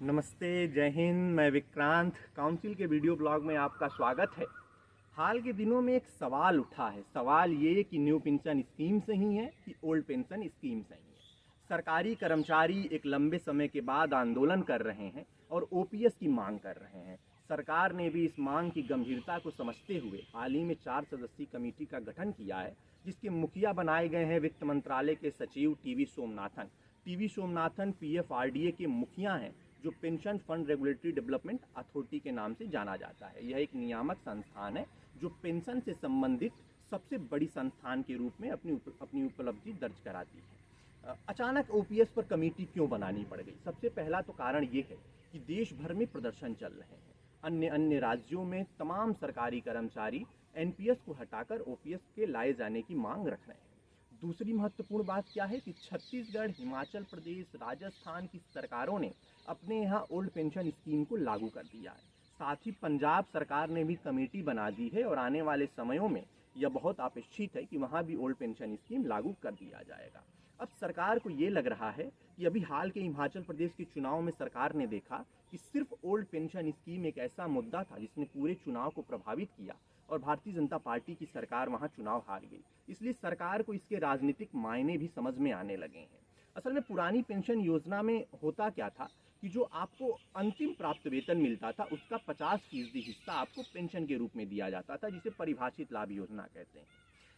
नमस्ते, जय हिंद। मैं विक्रांत काउंसिल के वीडियो ब्लॉग में आपका स्वागत है। हाल के दिनों में एक सवाल उठा है। सवाल ये कि न्यू पेंशन स्कीम सही है कि ओल्ड पेंशन स्कीम सही है। सरकारी कर्मचारी एक लंबे समय के बाद आंदोलन कर रहे हैं और ओपीएस की मांग कर रहे हैं। सरकार ने भी इस मांग की गंभीरता को समझते हुए हाल ही में 4 सदस्यीय कमेटी का गठन किया है, जिसके मुखिया बनाए गए हैं वित्त मंत्रालय के सचिव TV Somanathan. TV Somanathan PFRDA के मुखिया हैं, जो pension fund regulatory development authority के नाम से जाना जाता है। यह एक नियामक संस्थान है जो पेंशन से संबंधित सबसे बड़ी संस्थान के रूप में अपनी उपलब्धि दर्ज कराती है। अचानक ओपीएस पर कमेटी क्यों बनानी पड़ गई? सबसे पहला तो कारण ये है कि देश भर में प्रदर्शन चल रहे हैं। अन्य राज्यों में तमाम सरकारी कर्मचारी एनपीएस को हटाकर ओपीएस के लाए जाने की मांग रख रहे हैं। दूसरी महत्वपूर्ण बात क्या है कि छत्तीसगढ़, हिमाचल प्रदेश, राजस्थान की सरकारों ने अपने यहाँ ओल्ड पेंशन स्कीम को लागू कर दिया है। साथ ही पंजाब सरकार ने भी कमेटी बना दी है और आने वाले समयों में यह बहुत अपेक्षित है कि वहाँ भी ओल्ड पेंशन स्कीम लागू कर दिया जाएगा। अब सरकार को ये लग रहा है कि अभी हाल के हिमाचल प्रदेश के चुनाव में सरकार ने देखा कि सिर्फ ओल्ड पेंशन स्कीम एक ऐसा मुद्दा था जिसने पूरे चुनाव को प्रभावित किया और भारतीय जनता पार्टी की सरकार वहां चुनाव हार गई। इसलिए सरकार को इसके राजनीतिक मायने भी समझ में आने लगे हैं। असल में पुरानी पेंशन योजना में होता क्या था कि जो आपको अंतिम प्राप्त वेतन मिलता था उसका 50% हिस्सा आपको पेंशन के रूप में दिया जाता था, जिसे परिभाषित लाभ योजना कहते हैं।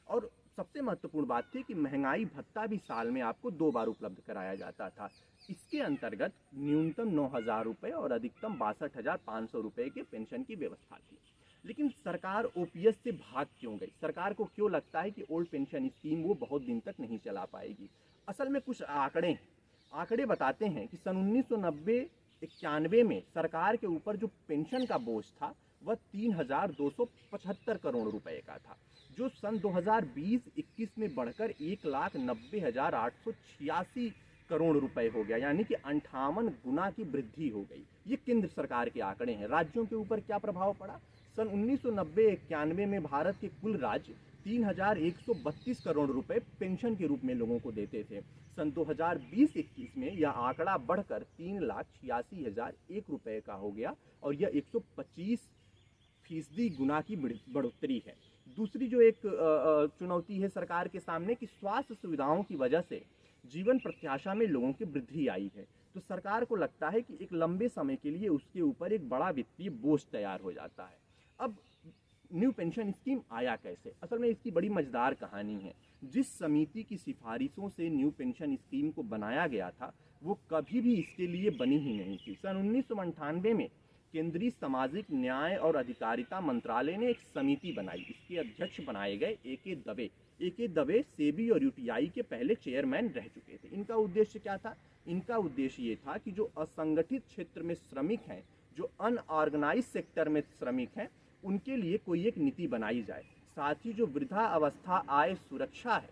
और सबसे महत्वपूर्ण बात थी कि महंगाई भत्ता भी साल में आपको 2 बार उपलब्ध कराया जाता था। इसके अंतर्गत न्यूनतम 9,000 रुपये और अधिकतम 62,500 रुपये के पेंशन की व्यवस्था थी। लेकिन सरकार ओपीएस से भाग क्यों गई? सरकार को क्यों लगता है कि ओल्ड पेंशन स्कीम वो बहुत दिन तक नहीं चला पाएगी? असल में कुछ आंकड़े बताते हैं कि सन 1990-91 में सरकार के ऊपर जो पेंशन का बोझ था वह 3,275 करोड़ रुपए का था, जो सन 2020-21 में बढ़कर 1,90,886 करोड़ रुपए हो गया, यानी कि 58 गुना की वृद्धि हो गई। ये केंद्र सरकार के आंकड़े हैं। राज्यों के ऊपर क्या प्रभाव पड़ा? सन 1990-91 में भारत के कुल राज्य 3,132 करोड़ रुपए पेंशन के रूप में लोगों को देते थे। सन 2020-21 में यह आंकड़ा बढ़कर 3,86,001 रुपए का हो गया और यह 125% गुना की बढ़ोतरी है। दूसरी जो एक चुनौती है सरकार के सामने कि स्वास्थ्य सुविधाओं की वजह से जीवन प्रत्याशा में लोगों की वृद्धि आई है, तो सरकार को लगता है कि एक लंबे समय के लिए उसके ऊपर एक बड़ा वित्तीय बोझ तैयार हो जाता है। अब न्यू पेंशन स्कीम आया कैसे? असल में इसकी बड़ी मजेदार कहानी है। जिस समिति की सिफारिशों से न्यू पेंशन स्कीम को बनाया गया था वो कभी भी इसके लिए बनी ही नहीं थी। सन 1998 में केंद्रीय सामाजिक न्याय और अधिकारिता मंत्रालय ने एक समिति बनाई। इसके अध्यक्ष बनाए गए ए के दवे सेबी और यूटीआई के पहले चेयरमैन रह चुके थे। इनका उद्देश्य क्या था? इनका उद्देश्य ये था कि जो असंगठित क्षेत्र में श्रमिक हैं, जो अनऑर्गेनाइज सेक्टर में श्रमिक हैं, उनके लिए कोई एक नीति बनाई जाए। साथ ही जो वृद्धा अवस्था आय सुरक्षा है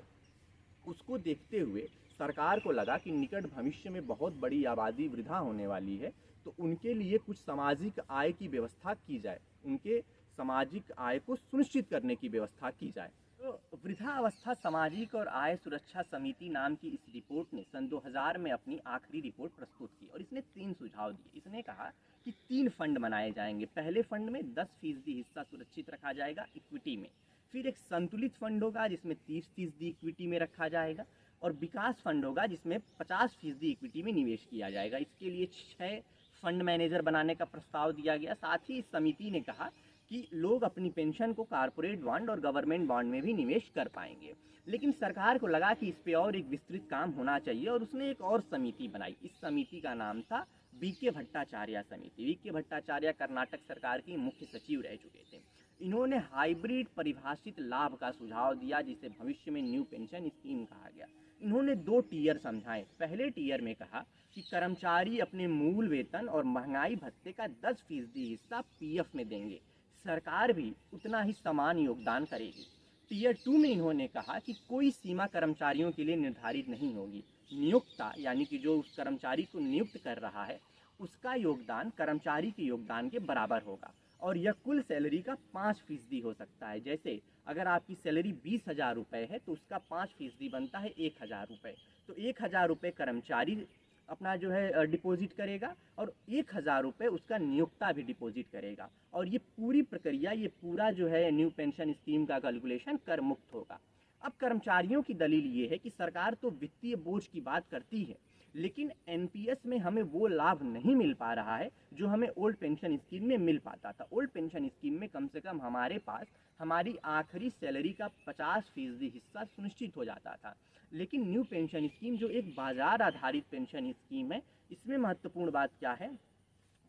उसको देखते हुए सरकार को लगा कि निकट भविष्य में बहुत बड़ी आबादी वृद्धा होने वाली है, तो उनके लिए कुछ सामाजिक आय की व्यवस्था की जाए, उनके सामाजिक आय को सुनिश्चित करने की व्यवस्था की जाए। तो वृद्धावस्था सामाजिक और आय सुरक्षा समिति नाम की इस रिपोर्ट ने सन 2000 में अपनी आखिरी रिपोर्ट प्रस्तुत की और इसने 3 सुझाव दिए। इसने कहा कि 3 फंड बनाए जाएंगे। पहले फंड में 10% हिस्सा सुरक्षित रखा जाएगा इक्विटी में। फिर एक संतुलित फंड होगा जिसमें 30% इक्विटी में रखा जाएगा और विकास फंड होगा जिसमें 50% इक्विटी में निवेश किया जाएगा। इसके लिए 6 फंड मैनेजर बनाने का प्रस्ताव दिया गया। साथ ही इस समिति ने कहा कि लोग अपनी पेंशन को कारपोरेट बॉन्ड और गवर्नमेंट बॉन्ड में भी निवेश कर पाएंगे। लेकिन सरकार को लगा कि इस पे और एक विस्तृत काम होना चाहिए और उसने एक और समिति बनाई। इस समिति का नाम था बीके भट्टाचार्य समिति। बीके भट्टाचार्य कर्नाटक सरकार के मुख्य सचिव रह चुके थे। इन्होंने हाइब्रिड परिभाषित लाभ का सुझाव दिया जिसे भविष्य में न्यू पेंशन स्कीम कहा गया। इन्होंने 2 टीयर समझाए। पहले टीयर में कहा कि कर्मचारी अपने मूल वेतन और महंगाई भत्ते का 10% हिस्सा पीएफ में देंगे, सरकार भी उतना ही समान योगदान करेगी। टीयर 2 में इन्होंने कहा कि कोई सीमा कर्मचारियों के लिए निर्धारित नहीं होगी। नियुक्ता यानी कि जो उस कर्मचारी को नियुक्त कर रहा है उसका योगदान कर्मचारी के योगदान के बराबर होगा और यह कुल सैलरी का 5% हो सकता है। जैसे अगर आपकी सैलरी 20,000 रुपये है तो उसका 5% बनता है 1,000 रुपये। तो 1,000 रुपये कर्मचारी अपना जो है डिपॉजिट करेगा और 1,000 रुपये उसका नियोक्ता भी डिपॉजिट करेगा, और ये पूरी प्रक्रिया, ये पूरा जो है न्यू पेंशन स्कीम का कैलकुलेशन कर मुक्त होगा। अब कर्मचारियों की दलील ये है कि सरकार तो वित्तीय बोझ की बात करती है, लेकिन एनपीएस में हमें वो लाभ नहीं मिल पा रहा है जो हमें ओल्ड पेंशन स्कीम में मिल पाता था। ओल्ड पेंशन स्कीम में कम से कम हमारे पास हमारी आखिरी सैलरी का 50% हिस्सा सुनिश्चित हो जाता था, लेकिन न्यू पेंशन स्कीम जो एक बाजार आधारित पेंशन स्कीम है, इसमें महत्वपूर्ण बात क्या है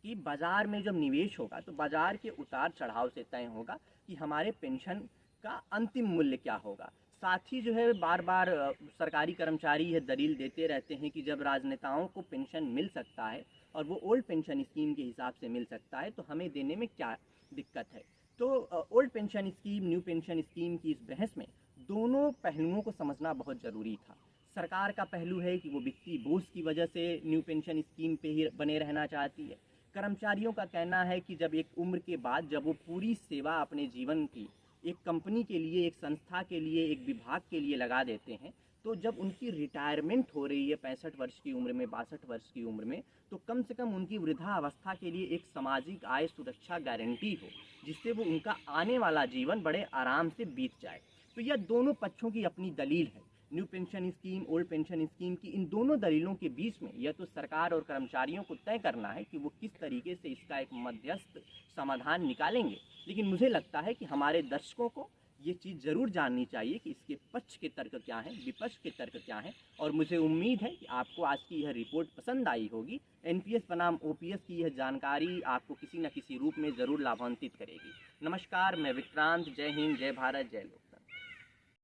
कि बाजार में जब निवेश होगा तो बाजार के उतार चढ़ाव से तय होगा कि हमारे पेंशन का अंतिम मूल्य क्या होगा। साथ ही जो है बार बार सरकारी कर्मचारी यह दलील देते रहते हैं कि जब राजनेताओं को पेंशन मिल सकता है और वो ओल्ड पेंशन स्कीम के हिसाब से मिल सकता है, तो हमें देने में क्या दिक्कत है। तो old pension scheme, new pension scheme की इस बहस में दोनों पहलुओं को समझना बहुत ज़रूरी था। सरकार का पहलू है कि वो वित्तीय बोझ की वजह से न्यू पेंशन स्कीम पे ही बने रहना चाहती है। कर्मचारियों का कहना है कि जब एक उम्र के बाद जब वो पूरी सेवा अपने जीवन की एक कंपनी के लिए, एक संस्था के लिए, एक विभाग के लिए लगा देते हैं, तो जब उनकी रिटायरमेंट हो रही है 65 वर्ष की उम्र में, 62 वर्ष की उम्र में, तो कम से कम उनकी वृद्धावस्था के लिए एक सामाजिक आय सुरक्षा गारंटी हो, जिससे वो उनका आने वाला जीवन बड़े आराम से बीत जाए। तो यह दोनों पक्षों की अपनी दलील है। New pension scheme, old pension scheme की इन दोनों दलीलों के बीच में यह तो सरकार और कर्मचारियों को तय करना है कि वो किस तरीके से इसका एक मध्यस्थ समाधान निकालेंगे। लेकिन मुझे लगता है कि हमारे दर्शकों को ये चीज़ ज़रूर जाननी चाहिए कि इसके पक्ष के तर्क क्या हैं, विपक्ष के तर्क क्या हैं, और मुझे उम्मीद है कि आपको आज की यह रिपोर्ट पसंद आई होगी। एनपीएस बनाम ओपीएस की यह जानकारी आपको किसी न किसी रूप में ज़रूर लाभान्वित करेगी। नमस्कार, मैं विक्रांत। जय हिंद, जय भारत, जय लोक।